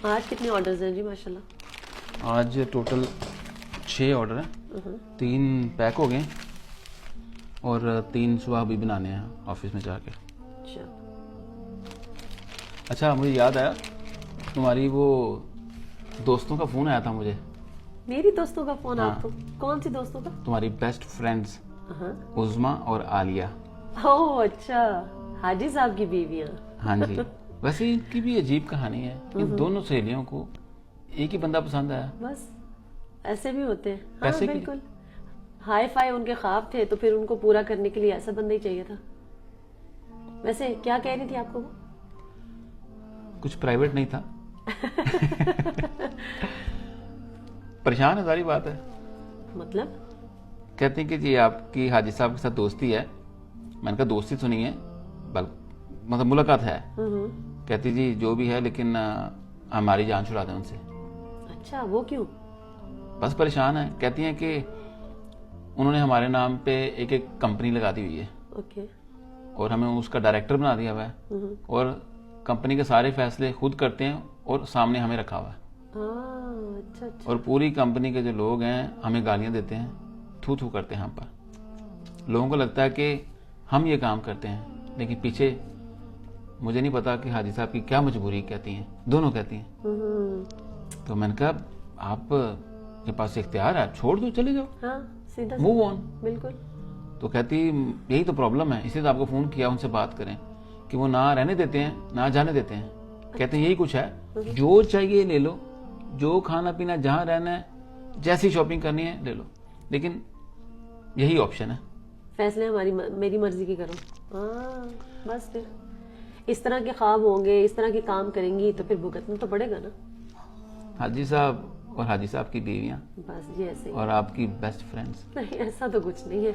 आज कितने ऑर्डर्स हैं जी माशाल्लाह? आज टोटल 6 ऑर्डर हैं, 3 पैक हो गए और 3 सुबह अभी बनाने हैं ऑफिस में जाके। अच्छा, अच्छा मुझे याद आया, तुम्हारी वो दोस्तों का फ़ोन आया था मुझे। मेरी दोस्तों का फोन? हाँ। आपको? कौन सी दोस्तों का? तुम्हारी बेस्ट फ्रेंड्स हाँ। उज़मा और आलिया। ओह अच्छा, हाजी साहब की बीवियां। हाँ जी। वैसे इनकी भी अजीब कहानी है। इन दोनों सहेलियों को एक ही बंदा पसंद आया। बस ऐसे भी होते हैं। हाँ पैसे के बिल्कुल, हाई फाई उनके ख्वाब थे तो फिर उनको पूरा करने के लिए ऐसा बंदा ही चाहिए था। वैसे क्या कह रही थी आपको वो? कुछ प्राइवेट नहीं था। परेशान है, सारी बात है। मतलब? कहती हैं कि जी आपकी हाजी साहब के साथ दोस्ती है। मैंने कहा दोस्ती तो नहीं है, मतलब मुलाकात है। कहती जी जो भी है, लेकिन हमारी जान छुड़ा दें उनसे। अच्छा, वो क्यों? बस परेशान है। कहती हैं कि उन्होंने हमारे नाम पे एक एक कंपनी लगा दी हुई है ओके। और हमें उसका डायरेक्टर बना दिया हुआ है और कंपनी के सारे फैसले खुद करते हैं और सामने हमें रखा हुआ है। अच्छा अच्छा। और पूरी कंपनी के जो लोग हैं हमें गालियां देते हैं, थू थू करते हैं हम पर। लोगों को लगता है कि हम ये काम करते हैं, लेकिन पीछे मुझे नहीं पता कि हाजी साहब की क्या मजबूरी। कहती हैं, दोनों कहती हैं। तो मैंने कहा आप के पास इख्तियार है, छोड़ दो, चले जाओ, हाँ सीधा मूव ऑन। बिल्कुल। तो कहती यही तो प्रॉब्लम है, इसलिए तो आपको फोन किया, उनसे बात करें कि वो ना रहने देते हैं ना जाने देते हैं। कहते हैं यही कुछ है, जो चाहिए ले लो, जो खाना पीना जहां रहना है, जैसी शॉपिंग करनी है ले लो, लेकिन यही ऑप्शन है। फैसले मेरी मर्जी की करो। हाँ बस फिर इस तरह के ख्वाब होंगे, इस तरह के काम करेंगी तो फिर भुगतना तो पड़ेगा ना। हाजी साहब और हाजी साहब की बीवियां बस जी ऐसे ही। और आपकी बेस्ट फ्रेंड्स। नहीं ऐसा तो कुछ नहीं है।